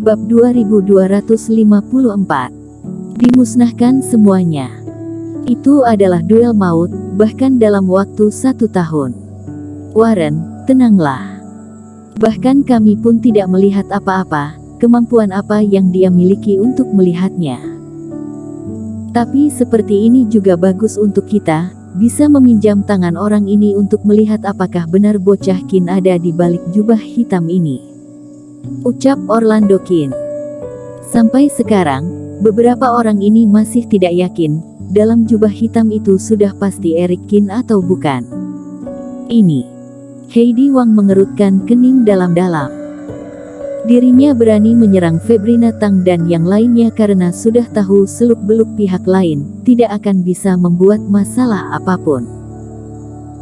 Bab 2254. Dimusnahkan semuanya. Itu adalah duel maut, bahkan dalam waktu 1 tahun. Warren, tenanglah. Bahkan kami pun tidak melihat apa-apa, kemampuan apa yang dia miliki untuk melihatnya. Tapi seperti ini juga bagus untuk kita, bisa meminjam tangan orang ini untuk melihat apakah benar bocah Kin ada di balik jubah hitam ini. Ucap Orlando Kin. Sampai sekarang, beberapa orang ini masih tidak yakin, dalam jubah hitam itu sudah pasti Eric Kin atau bukan. Ini. Heidi Wang mengerutkan kening dalam-dalam. Dirinya berani menyerang Febrina Tang dan yang lainnya karena sudah tahu seluk-beluk pihak lain, tidak akan bisa membuat masalah apapun.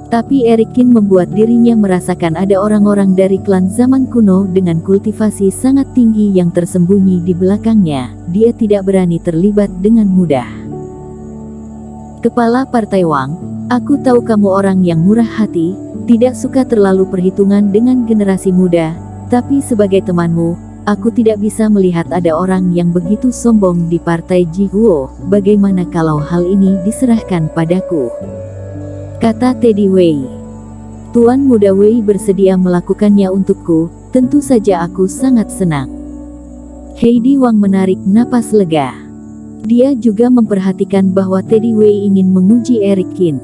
Tapi Eric Kin membuat dirinya merasakan ada orang-orang dari klan zaman kuno dengan kultivasi sangat tinggi yang tersembunyi di belakangnya, dia tidak berani terlibat dengan mudah. Kepala Partai Wang, aku tahu kamu orang yang murah hati, tidak suka terlalu perhitungan dengan generasi muda, tapi sebagai temanmu, aku tidak bisa melihat ada orang yang begitu sombong di Partai Jihuo. Bagaimana kalau hal ini diserahkan padaku? Kata Teddy Wei. Tuan Muda Wei bersedia melakukannya untukku, tentu saja aku sangat senang. Heidi Wang menarik napas lega. Dia juga memperhatikan bahwa Teddy Wei ingin menguji Eric Kin.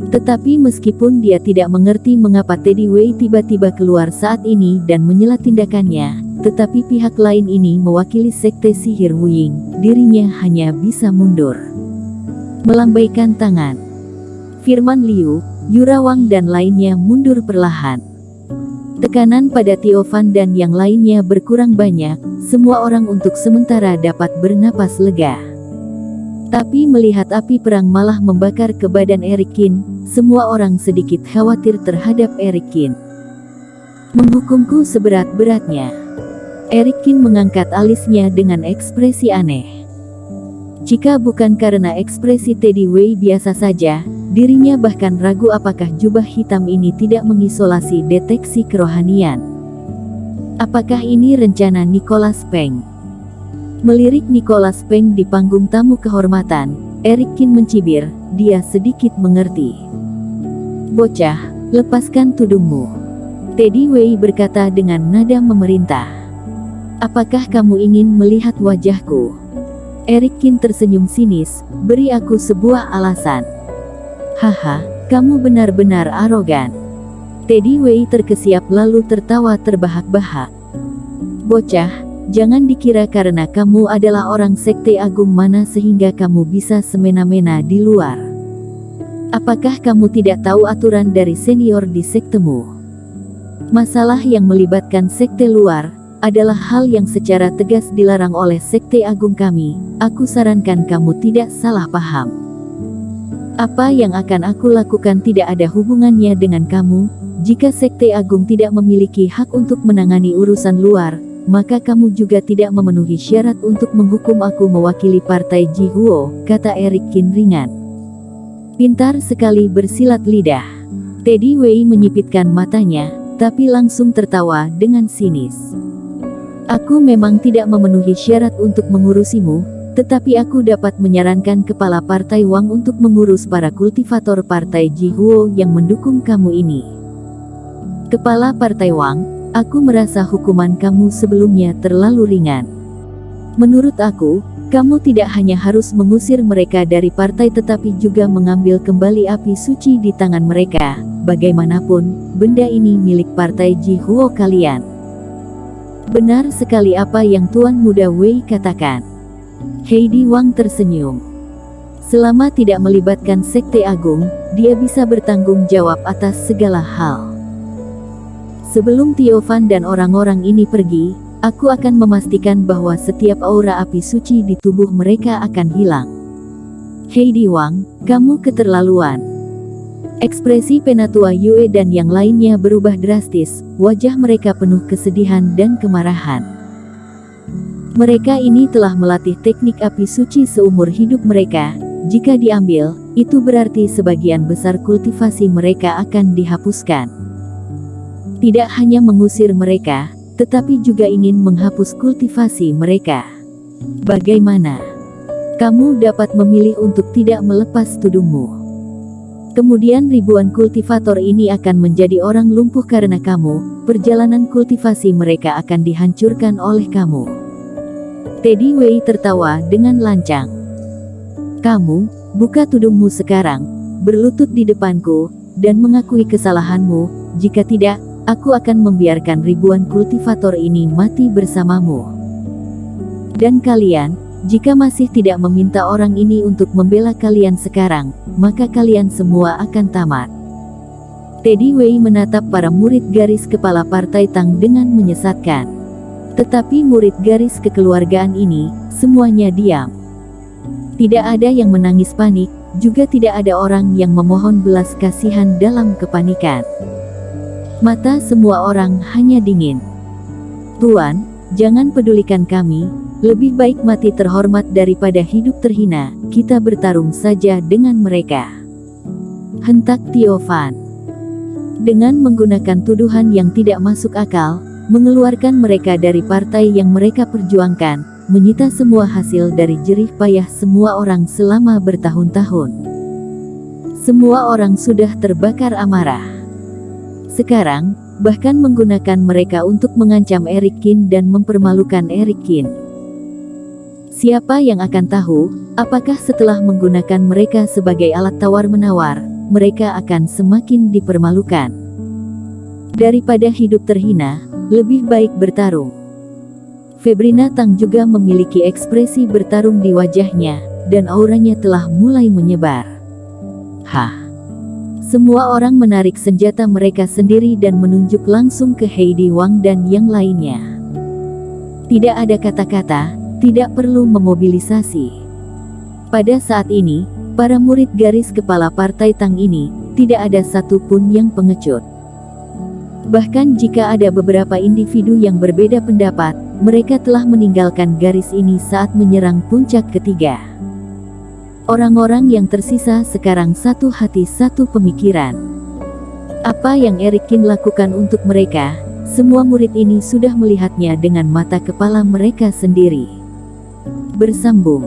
Tetapi meskipun dia tidak mengerti mengapa Teddy Wei tiba-tiba keluar saat ini dan menyela tindakannya, tetapi pihak lain ini mewakili sekte sihir Wuying, dirinya hanya bisa mundur. Melambaikan tangan. Firman Liu, Yura Wang dan lainnya mundur perlahan. Tekanan pada Tio Fan dan yang lainnya berkurang banyak, semua orang untuk sementara dapat bernapas lega. Tapi melihat api perang malah membakar ke badan Eric Kin, semua orang sedikit khawatir terhadap Eric Kin. Menghukumku seberat-beratnya. Eric Kin mengangkat alisnya dengan ekspresi aneh. Jika bukan karena ekspresi Teddy Wei biasa saja, dirinya bahkan ragu apakah jubah hitam ini tidak mengisolasi deteksi kerohanian. Apakah ini rencana Nicholas Peng? Melirik Nicholas Peng di panggung tamu kehormatan, Eric Kin mencibir, dia sedikit mengerti. Bocah, lepaskan tudungmu. Teddy Wei berkata dengan nada memerintah. Apakah kamu ingin melihat wajahku? Eric Kin tersenyum sinis, beri aku sebuah alasan. Haha, kamu benar-benar arogan. Teddy Wei terkesiap lalu tertawa terbahak-bahak. Bocah, jangan dikira karena kamu adalah orang sekte agung mana sehingga kamu bisa semena-mena di luar. Apakah kamu tidak tahu aturan dari senior di sektemu? Masalah yang melibatkan sekte luar adalah hal yang secara tegas dilarang oleh sekte agung kami. Aku sarankan kamu tidak salah paham. Apa yang akan aku lakukan tidak ada hubungannya dengan kamu. Jika sekte agung tidak memiliki hak untuk menangani urusan luar, maka kamu juga tidak memenuhi syarat untuk menghukum aku mewakili Partai Jihuo, kata Eric Kin ringan. Pintar sekali bersilat lidah. Teddy Wei menyipitkan matanya, tapi langsung tertawa dengan sinis. Aku memang tidak memenuhi syarat untuk mengurusimu, tetapi aku dapat menyarankan kepala Partai Wang untuk mengurus para kultivator Partai Jihuo yang mendukung kamu ini. Kepala Partai Wang, aku merasa hukuman kamu sebelumnya terlalu ringan. Menurut aku, kamu tidak hanya harus mengusir mereka dari partai tetapi juga mengambil kembali api suci di tangan mereka. Bagaimanapun, benda ini milik Partai Jihuo kalian. Benar sekali apa yang Tuan Muda Wei katakan. Heidi Wang tersenyum. Selama tidak melibatkan sekte agung, dia bisa bertanggung jawab atas segala hal. Sebelum Tio Fan dan orang-orang ini pergi, aku akan memastikan bahwa setiap aura api suci di tubuh mereka akan hilang. Heidi Wang, kamu keterlaluan. Ekspresi Penatua Yue dan yang lainnya berubah drastis, wajah mereka penuh kesedihan dan kemarahan. Mereka ini telah melatih teknik api suci seumur hidup mereka, jika diambil, itu berarti sebagian besar kultivasi mereka akan dihapuskan. Tidak hanya mengusir mereka, tetapi juga ingin menghapus kultivasi mereka. Bagaimana? Kamu dapat memilih untuk tidak melepas tudungmu. Kemudian ribuan kultivator ini akan menjadi orang lumpuh karena kamu. Perjalanan kultivasi mereka akan dihancurkan oleh kamu. Teddy Wei tertawa dengan lancang. Kamu, buka tudungmu sekarang, berlutut di depanku, dan mengakui kesalahanmu. Jika tidak, aku akan membiarkan ribuan kultivator ini mati bersamamu. Dan kalian, jika masih tidak meminta orang ini untuk membela kalian sekarang, maka kalian semua akan tamat. Teddy Wei menatap para murid garis kepala Partai Tang dengan menyesatkan. Tetapi murid garis kekeluargaan ini, semuanya diam. Tidak ada yang menangis panik, juga tidak ada orang yang memohon belas kasihan dalam kepanikan. Mata semua orang hanya dingin. Tuan, jangan pedulikan kami, lebih baik mati terhormat daripada hidup terhina, kita bertarung saja dengan mereka. Hentak Tio Fan. Dengan menggunakan tuduhan yang tidak masuk akal, mengeluarkan mereka dari partai yang mereka perjuangkan, menyita semua hasil dari jerih payah semua orang selama bertahun-tahun. Semua orang sudah terbakar amarah. Sekarang, bahkan menggunakan mereka untuk mengancam Eric Qin dan mempermalukan Eric Qin. Siapa yang akan tahu, apakah setelah menggunakan mereka sebagai alat tawar-menawar, mereka akan semakin dipermalukan. Daripada hidup terhina, lebih baik bertarung. Febrina Tang juga memiliki ekspresi bertarung di wajahnya, dan auranya telah mulai menyebar. Hah! Semua orang menarik senjata mereka sendiri dan menunjuk langsung ke Heidi Wang dan yang lainnya. Tidak ada kata-kata, tidak perlu memobilisasi. Pada saat ini, para murid garis kepala Partai Tang ini, tidak ada satupun yang pengecut. Bahkan jika ada beberapa individu yang berbeda pendapat, mereka telah meninggalkan garis ini saat menyerang puncak ketiga. Orang-orang yang tersisa sekarang satu hati satu pemikiran. Apa yang Eric Qin lakukan untuk mereka, semua murid ini sudah melihatnya dengan mata kepala mereka sendiri. Bersambung.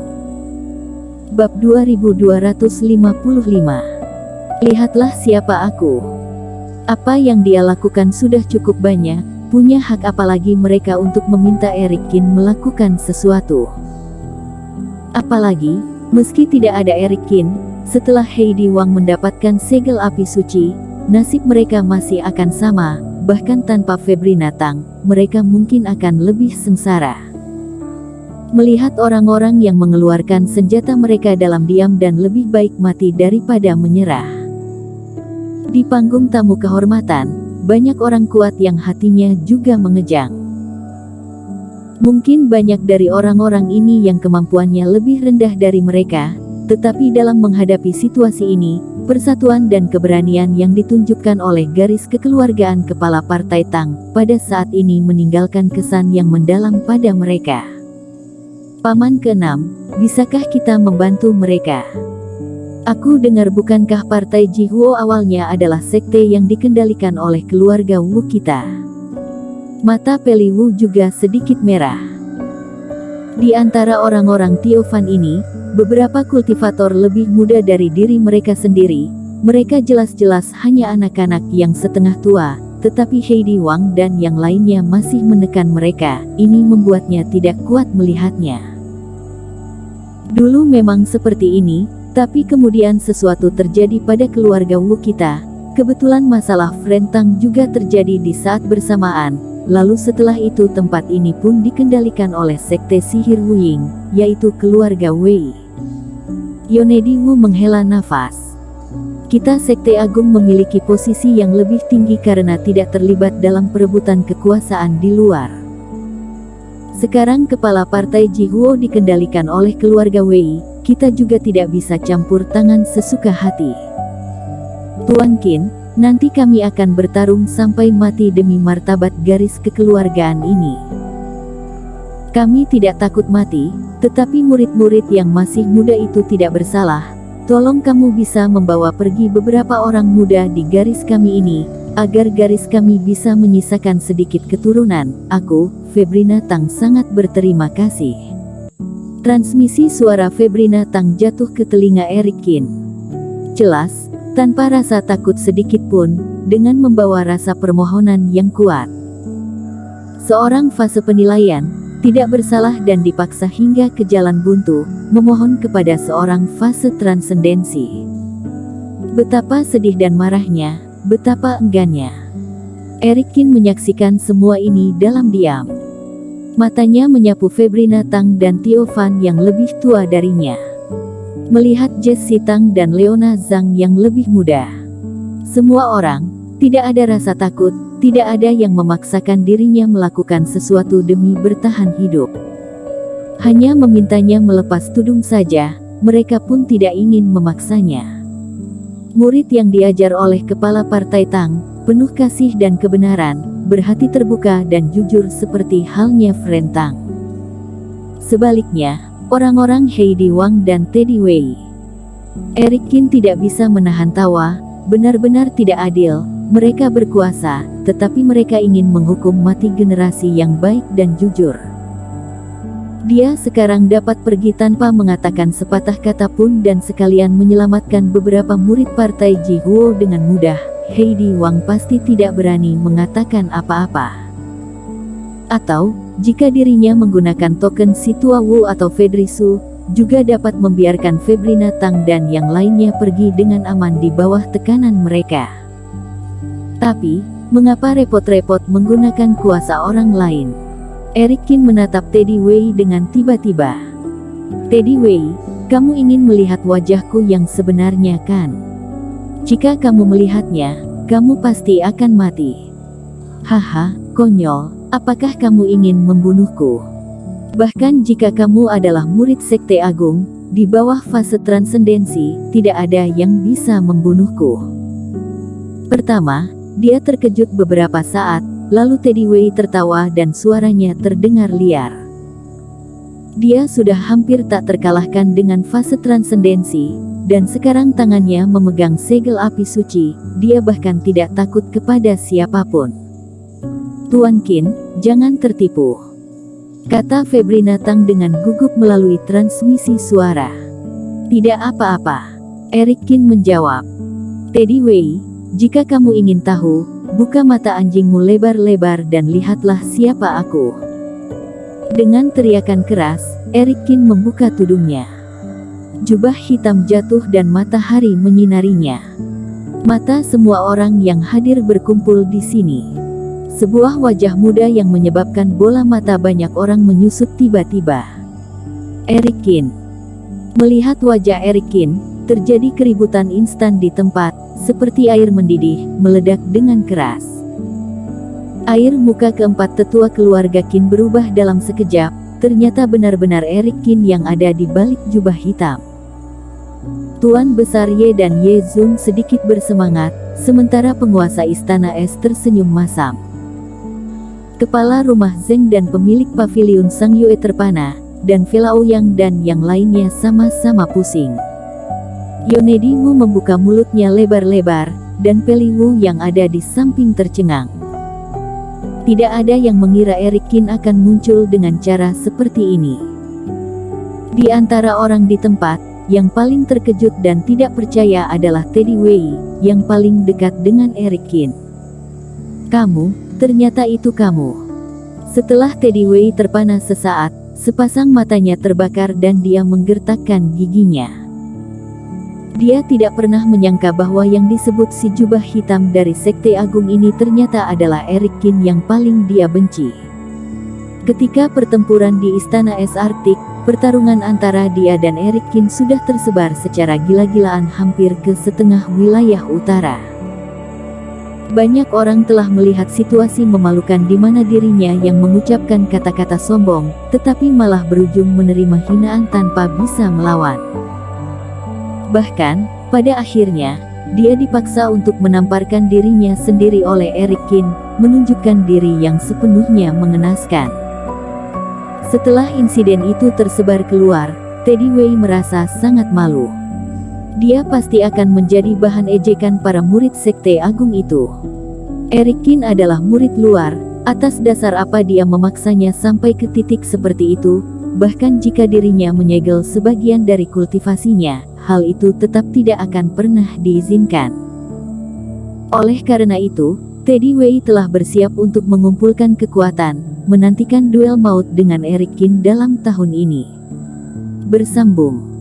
Bab 2255. Lihatlah siapa aku. Apa yang dia lakukan sudah cukup banyak, punya hak apalagi mereka untuk meminta Eric Qin melakukan sesuatu. Apalagi, meski tidak ada Eric Qin, setelah Heidi Wang mendapatkan segel api suci, nasib mereka masih akan sama, bahkan tanpa Febrina Tang, mereka mungkin akan lebih sengsara. Melihat orang-orang yang mengeluarkan senjata mereka dalam diam dan lebih baik mati daripada menyerah. Di panggung tamu kehormatan, banyak orang kuat yang hatinya juga mengejang. Mungkin banyak dari orang-orang ini yang kemampuannya lebih rendah dari mereka, tetapi dalam menghadapi situasi ini, persatuan dan keberanian yang ditunjukkan oleh garis kekeluargaan kepala Partai Tang, pada saat ini meninggalkan kesan yang mendalam pada mereka. Paman ke-6, bisakah kita membantu mereka? Aku dengar bukankah partai Jihuo awalnya adalah sekte yang dikendalikan oleh keluarga Wu kita? Mata Peli Wu juga sedikit merah. Di antara orang-orang Tio Fan ini, beberapa kultivator lebih muda dari diri mereka sendiri. Mereka jelas-jelas hanya anak-anak yang setengah tua, tetapi Heidi Wang dan yang lainnya masih menekan mereka. Ini membuatnya tidak kuat melihatnya. Dulu memang seperti ini. Tapi kemudian sesuatu terjadi pada keluarga Wu kita. Kebetulan masalah Frentang juga terjadi di saat bersamaan. Lalu setelah itu tempat ini pun dikendalikan oleh sekte sihir Wu Ying, yaitu keluarga Wei. Yonedi Wu menghela nafas. Kita sekte agung memiliki posisi yang lebih tinggi karena tidak terlibat dalam perebutan kekuasaan di luar. Sekarang kepala partai Jihuo dikendalikan oleh keluarga Wei. Kita juga tidak bisa campur tangan sesuka hati. Tuan Qin, nanti kami akan bertarung sampai mati demi martabat garis kekeluargaan ini. Kami tidak takut mati, tetapi murid-murid yang masih muda itu tidak bersalah. Tolong kamu bisa membawa pergi beberapa orang muda di garis kami ini, agar garis kami bisa menyisakan sedikit keturunan. Aku, Febrina Tang, sangat berterima kasih. Transmisi suara Febrina Tang jatuh ke telinga Eric Kin. Jelas, tanpa rasa takut sedikit pun, dengan membawa rasa permohonan yang kuat. Seorang fase penilaian, tidak bersalah dan dipaksa hingga ke jalan buntu, memohon kepada seorang fase transendensi. Betapa sedih dan marahnya, betapa enggannya. Eric Kin menyaksikan semua ini dalam diam. Matanya menyapu Febrina Tang dan Theo Fan yang lebih tua darinya. Melihat Jessie Tang dan Leona Zhang yang lebih muda. Semua orang, tidak ada rasa takut, tidak ada yang memaksakan dirinya melakukan sesuatu demi bertahan hidup. Hanya memintanya melepas tudung saja, mereka pun tidak ingin memaksanya. Murid yang diajar oleh kepala partai Tang, penuh kasih dan kebenaran, berhati terbuka dan jujur seperti halnya Fren Tang. Sebaliknya, orang-orang Heidi Wang dan Teddy Wei. Eric Kin tidak bisa menahan tawa, benar-benar tidak adil, mereka berkuasa, tetapi mereka ingin menghukum mati generasi yang baik dan jujur. Dia sekarang dapat pergi tanpa mengatakan sepatah kata pun dan sekalian menyelamatkan beberapa murid partai Ji Huo dengan mudah. Heidi Wang pasti tidak berani mengatakan apa-apa. Atau, jika dirinya menggunakan token Situa Wu atau Fedrisu, juga dapat membiarkan Febrina Tang dan yang lainnya pergi dengan aman di bawah tekanan mereka. Tapi, mengapa repot-repot menggunakan kuasa orang lain? Eric Kin menatap Teddy Wei dengan tiba-tiba. Teddy Wei, kamu ingin melihat wajahku yang sebenarnya kan? Jika kamu melihatnya, kamu pasti akan mati. Haha, konyol, apakah kamu ingin membunuhku? Bahkan jika kamu adalah murid Sekte Agung, di bawah fase transendensi, tidak ada yang bisa membunuhku. Pertama, dia terkejut beberapa saat, lalu Teddy Wei tertawa dan suaranya terdengar liar. Dia sudah hampir tak terkalahkan dengan fase transendensi, dan sekarang tangannya memegang segel api suci, dia bahkan tidak takut kepada siapapun. Tuan Qin, jangan tertipu, kata Febrina Tang dengan gugup melalui transmisi suara. Tidak apa-apa, Eric Kin menjawab. Teddy Wei, jika kamu ingin tahu, buka mata anjingmu lebar-lebar dan lihatlah siapa aku. Dengan teriakan keras, Eric Kin membuka tudungnya. Jubah hitam jatuh dan matahari menyinarinya. Mata semua orang yang hadir berkumpul di sini. Sebuah wajah muda yang menyebabkan bola mata banyak orang menyusut tiba-tiba. Eric Kin. Melihat wajah Eric Kin, terjadi keributan instan di tempat, seperti air mendidih, meledak dengan keras. Air muka keempat tetua keluarga Qin berubah dalam sekejap, ternyata benar-benar Eric Kin yang ada di balik jubah hitam. Tuan Besar Ye dan Ye Zung sedikit bersemangat, sementara penguasa Istana Es tersenyum masam. Kepala rumah Zeng dan pemilik paviliun Sang Yue terpana, dan Velao Yang dan yang lainnya sama-sama pusing. Yonedi Wu membuka mulutnya lebar-lebar, dan Peli Wu yang ada di samping tercengang. Tidak ada yang mengira Eric Kin akan muncul dengan cara seperti ini. Di antara orang di tempat, yang paling terkejut dan tidak percaya adalah Teddy Wei, yang paling dekat dengan Eric Kin. Kamu, ternyata itu kamu. Setelah Teddy Wei terpana sesaat, sepasang matanya terbakar dan dia menggertakkan giginya. Dia tidak pernah menyangka bahwa yang disebut si jubah hitam dari Sekte Agung ini ternyata adalah Eric Kin yang paling dia benci. Ketika pertempuran di Istana Es Arktik, pertarungan antara dia dan Eric Kin sudah tersebar secara gila-gilaan hampir ke setengah wilayah utara. Banyak orang telah melihat situasi memalukan di mana dirinya yang mengucapkan kata-kata sombong, tetapi malah berujung menerima hinaan tanpa bisa melawan. Bahkan, pada akhirnya, dia dipaksa untuk menamparkan dirinya sendiri oleh Eric Kin, menunjukkan diri yang sepenuhnya mengenaskan. Setelah insiden itu tersebar keluar, Teddy Wei merasa sangat malu. Dia pasti akan menjadi bahan ejekan para murid Sekte Agung itu. Eric Kin adalah murid luar, atas dasar apa dia memaksanya sampai ke titik seperti itu, bahkan jika dirinya menyegel sebagian dari kultivasinya, hal itu tetap tidak akan pernah diizinkan. Oleh karena itu, Teddy Wei telah bersiap untuk mengumpulkan kekuatan, menantikan duel maut dengan Eric Kin dalam tahun ini. Bersambung.